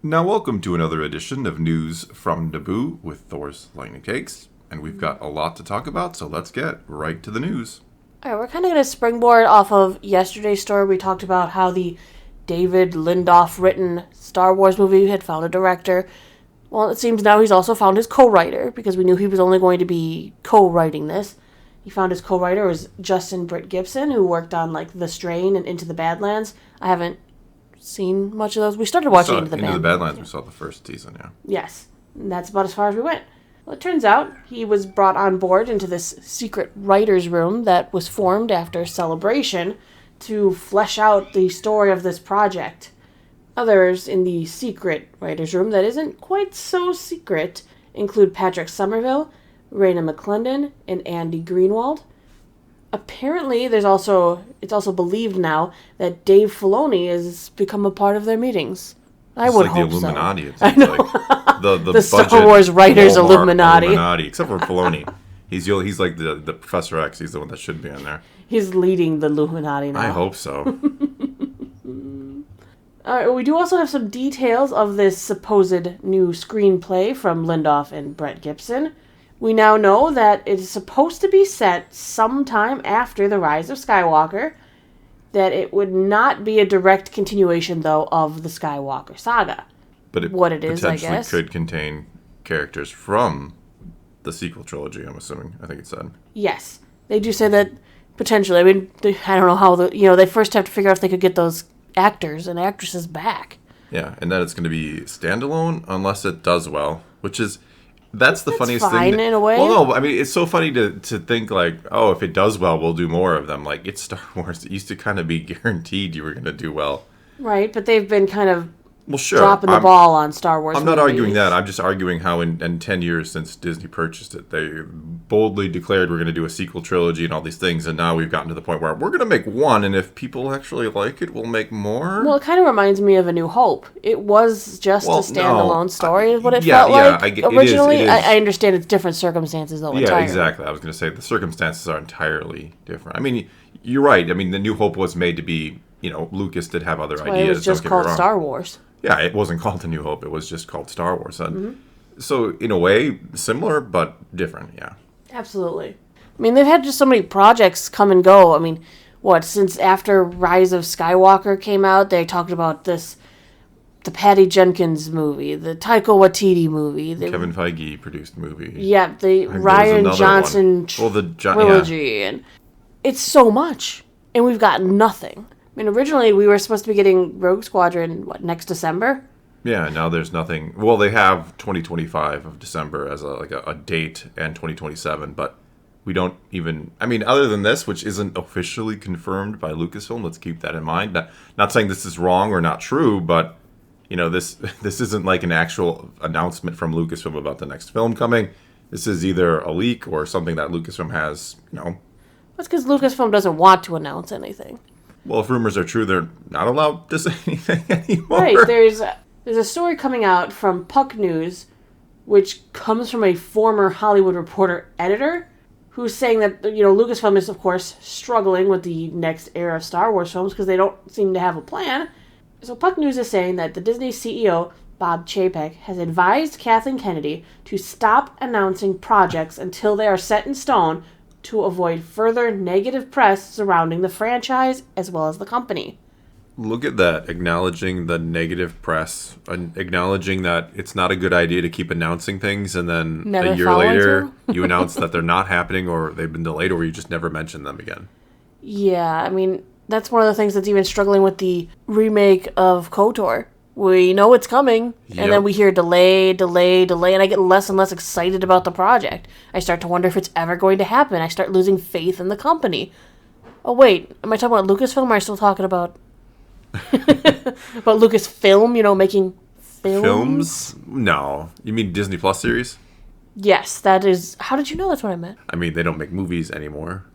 Now, welcome to another edition of News from Naboo with Thor's Lightning Takes. And we've got a lot to talk about, so let's get right to the news. All right, we're kind of going to springboard off of yesterday's story. We talked about how the David Lindoff written Star Wars movie had found a director. Well, it seems now he's also found his co-writer, because we knew he was only going to be co-writing this. He found his co-writer was Justin Britt Gibson, who worked on The Strain and Into the Badlands. I haven't seen much of those. We started watching Into the Badlands. We saw the first season, yeah. Yes, and that's about as far as we went. Well, it turns out he was brought on board into this secret writer's room that was formed after Celebration to flesh out the story of this project. Others in the secret writer's room that isn't quite so secret include Patrick Somerville, Raina McClendon, and Andy Greenwald. Apparently, it's also believed now that Dave Filoni has become a part of their meetings. I would hope so. It's like the Illuminati. It seems like the Star Wars writers Illuminati. Except for Filoni. He's like the Professor X. He's the one that should be in there. He's leading the Illuminati now. I hope so. We do also have some details of this supposed new screenplay from Lindoff and Brett Gibson. We now know that it is supposed to be set sometime after The Rise of Skywalker, that it would not be a direct continuation, though, of the Skywalker saga. But it potentially could contain characters from the sequel trilogy, I'm assuming. I think it said. Yes. They do say that potentially. I mean, I don't know how they first have to figure out if they could get those actors and actresses back. Yeah, and that it's going to be standalone unless it does well, which is... That's funniest fine thing. In a way. Well, no, I mean, it's so funny to think if it does well, we'll do more of them. It's Star Wars. It used to kind of be guaranteed you were going to do well. Right, but they've been kind of sure. dropping the ball on Star Wars I'm not arguing that. I'm just arguing how in 10 years since Disney purchased it, they boldly declared we're going to do a sequel trilogy and all these things, and now we've gotten to the point where we're going to make one, and if people actually like it, we'll make more. Well, it kind of reminds me of A New Hope. It was just a standalone story, is what it felt like originally. It is. I understand it's different circumstances, though. Yeah, exactly. I was going to say the circumstances are entirely different. I mean, you're right. I mean, The New Hope was made to be, Lucas did have other ideas. It was just called Star Wars. Yeah, it wasn't called A New Hope. It was just called Star Wars. So, in a way, similar, but different, yeah. Absolutely. I mean, they've had just so many projects come and go. I mean, since after Rise of Skywalker came out, they talked about the Patty Jenkins movie, the Taika Waititi movie. Kevin Feige produced movie. Yeah, the Rian Johnson trilogy. And it's so much, and we've got nothing. I mean, originally we were supposed to be getting Rogue Squadron, next December? Yeah, now there's nothing. Well, they have 2025 of December as a date and 2027, but we don't even... I mean, other than this, which isn't officially confirmed by Lucasfilm, let's keep that in mind. Not saying this is wrong or not true, but, this isn't like an actual announcement from Lucasfilm about the next film coming. This is either a leak or something that Lucasfilm has, That's because Lucasfilm doesn't want to announce anything. Well, if rumors are true, they're not allowed to say anything anymore. Right, there's a story coming out from Puck News, which comes from a former Hollywood Reporter editor, who's saying that, Lucasfilm is, of course, struggling with the next era of Star Wars films because they don't seem to have a plan. So Puck News is saying that the Disney CEO, Bob Chapek, has advised Kathleen Kennedy to stop announcing projects until they are set in stone to avoid further negative press surrounding the franchise as well as the company. Look at that, acknowledging the negative press, and acknowledging that it's not a good idea to keep announcing things, and then a year later you announce that they're not happening or they've been delayed or you just never mention them again. Yeah, I mean, that's one of the things that's even struggling with the remake of KOTOR. We know it's coming, and then we hear delay, and I get less and less excited about the project. I start to wonder if it's ever going to happen. I start losing faith in the company. Oh, wait, am I talking about Lucasfilm, or am I still talking about... about Lucasfilm, making films? No. You mean Disney Plus series? Yes, that is... How did you know that's what I meant? I mean, they don't make movies anymore.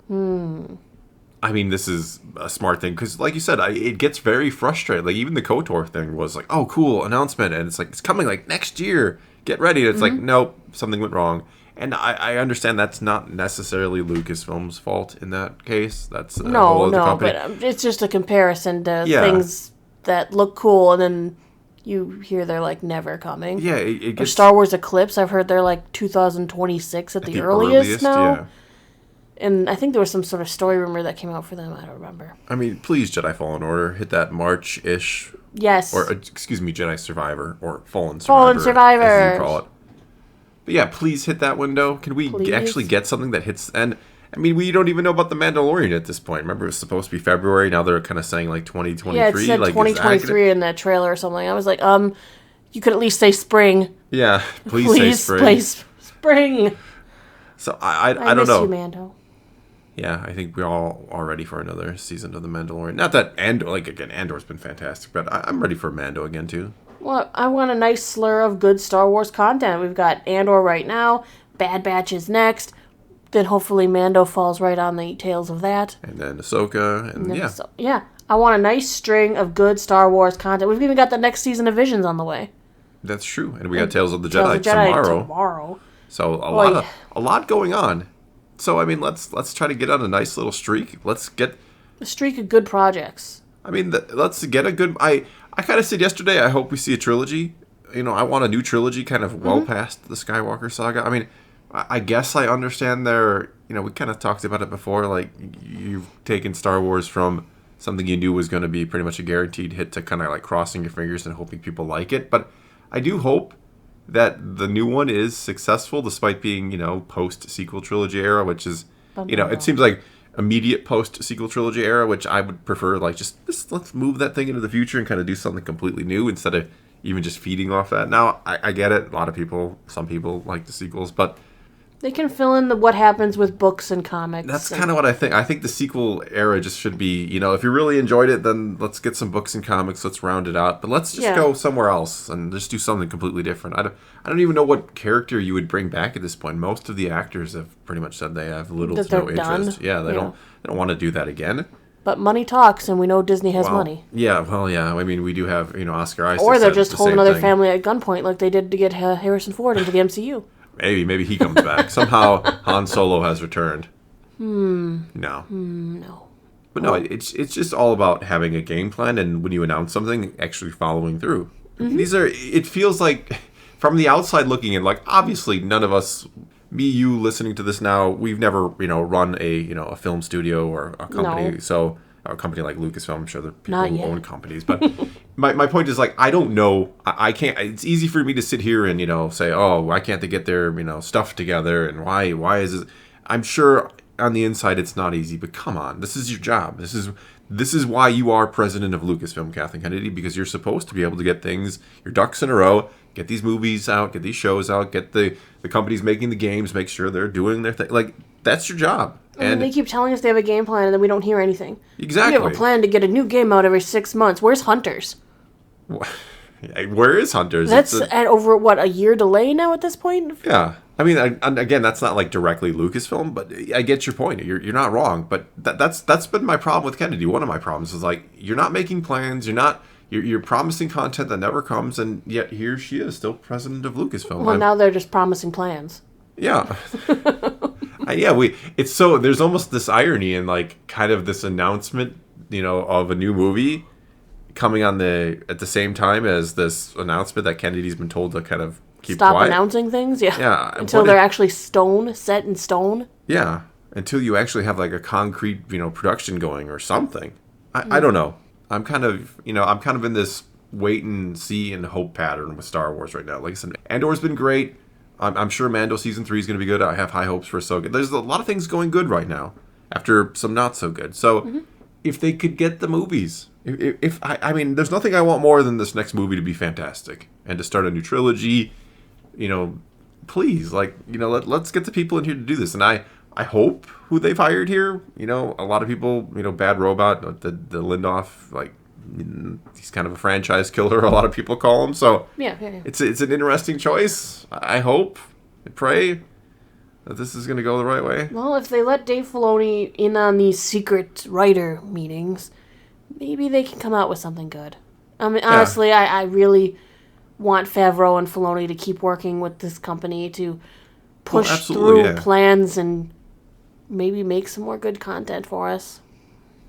I mean, this is a smart thing because, like you said, it gets very frustrating. Even the KOTOR thing was like, oh, cool, announcement. And it's like, it's coming next year. Get ready. And it's like, nope, something went wrong. And I understand that's not necessarily Lucasfilm's fault in that case. That's a whole other company. But it's just a comparison to things that look cool and then You hear they're like never coming. Yeah, it Or gets Star Wars Eclipse, I've heard they're like 2026 at the earliest now. Yeah. And I think there was some sort of story rumor that came out for them. I don't remember. I mean, please, Jedi Fallen Order, hit that March-ish. Yes. Or, excuse me, Jedi Survivor. Or Fallen Survivor. Fallen Survivor. As you call it. But yeah, please hit that window. Can we Please? actually get something that hits... And, I mean, we don't even know about The Mandalorian at this point. Remember, it was supposed to be February. Now they're kind of saying, like, 2023. Yeah, it said like, 2023 in that trailer or something. I was like, you could at least say spring. Yeah, please say spring. Please, spring. So, I don't miss know. you, Mando. Yeah, I think we're all ready for another season of The Mandalorian. Not that Andor's been fantastic, but I'm ready for Mando again, too. Well, I want a nice slur of good Star Wars content. We've got Andor right now. Bad Batch is next. Then hopefully Mando falls right on the tails of that. And then Ahsoka, and yeah. Yeah, I want a nice string of good Star Wars content. We've even got the next season of Visions on the way. That's true. And we got Tales of the Tales Jedi, of Jedi tomorrow. So a lot going on. So I mean, let's try to get on a nice little streak. Let's get a streak of good projects. I mean, let's get a good. I kind of said yesterday, I hope we see a trilogy. You know, I want a new trilogy, kind of well past the Skywalker saga. I mean, I guess I understand their. You know, we kind of talked about it before. Like, you've taken Star Wars from something you knew was going to be pretty much a guaranteed hit to kind of like crossing your fingers and hoping people like it. But I do hope that the new one is successful, despite being, you know, post-sequel trilogy era, which is, you know, it seems like immediate post-sequel trilogy era, which I would prefer, like, just let's move that thing into the future and kind of do something completely new instead of even just feeding off that. Now, I get it. A lot of people, some people like the sequels, but they can fill in what happens with books and comics. That's kind of what I think. I think the sequel era just should be, you know, if you really enjoyed it, then let's get some books and comics, let's round it out. But let's just go somewhere else and just do something completely different. I don't even know what character you would bring back at this point. Most of the actors have pretty much said they have little to no interest. Yeah, they don't want to do that again. But money talks, and we know Disney has money. Yeah, well, yeah. I mean, we do have, you know, Oscar Isaac. Or they're just holding another family at gunpoint like they did to get Harrison Ford into the MCU. Maybe he comes back. Somehow Han Solo has returned. No. No. But no, it's just all about having a game plan, and when you announce something, actually following through. It feels like, from the outside looking in, like, obviously none of us, me, you listening to this now, we've never, you know, run a film studio or a company. No. So a company like Lucasfilm, I'm sure there are people who own companies, but my point is, like, I don't know. I can't. It's easy for me to sit here and, you know, say, oh, why can't they get their, you know, stuff together, and why is it? I'm sure on the inside it's not easy, but come on, this is your job. This is why you are president of Lucasfilm, Kathleen Kennedy, because you're supposed to be able to get things, your ducks in a row, get these movies out, get these shows out, get the companies making the games, make sure they're doing their thing. Like, that's your job. And they keep telling us they have a game plan, and then we don't hear anything. Exactly. We have a plan to get a new game out every 6 months. Where's Hunters? Where is Hunters? That's at over, a year delay now at this point? Yeah. I mean, again, that's not like directly Lucasfilm, but I get your point. You're not wrong. But that's been my problem with Kennedy. One of my problems is, like, you're not making plans. You're promising content that never comes, and yet here she is, still president of Lucasfilm. Well, now they're just promising plans. Yeah. There's almost this irony in, like, kind of this announcement, you know, of a new movie coming on at the same time as this announcement that Kennedy's been told to kind of keep Stop quiet. announcing things, yeah. Until they're actually set in stone. Yeah, until you actually have, like, a concrete, you know, production going or something. I don't know. I'm kind of in this wait and see and hope pattern with Star Wars right now. Like I said, Andor's been great. I'm sure Mando Season 3 is going to be good. I have high hopes for Ahsoka. There's a lot of things going good right now after some not so good. So if they could get the movies, I mean, there's nothing I want more than this next movie to be fantastic and to start a new trilogy. You know, please, like, you know, let's get the people in here to do this. And I hope who they've hired here, you know, a lot of people, you know, Bad Robot, the Lindoff, like, he's kind of a franchise killer, a lot of people call him. So yeah. It's an interesting choice. I hope, I pray that this is going to go the right way. Well, if they let Dave Filoni in on these secret writer meetings, maybe they can come out with something good. I mean, honestly, I really want Favreau and Filoni to keep working with this company to push through plans and maybe make some more good content for us.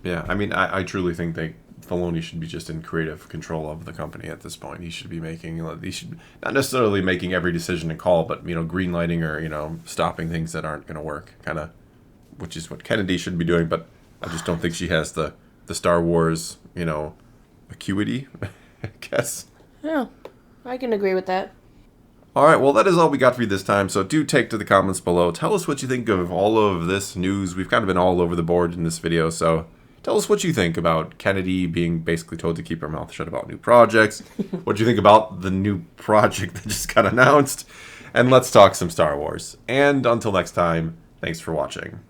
Yeah, I mean, I truly think Filoni should be just in creative control of the company at this point. He should be he should not necessarily making every decision and call, but, green lighting or, stopping things that aren't going to work, kind of, which is what Kennedy should be doing, but I just don't think she has the Star Wars, acuity, I guess. Yeah, I can agree with that. All right, well, that is all we got for you this time, so do take to the comments below. Tell us what you think of all of this news. We've kind of been all over the board in this video, so tell us what you think about Kennedy being basically told to keep her mouth shut about new projects. What do you think about the new project that just got announced? And let's talk some Star Wars. And until next time, thanks for watching.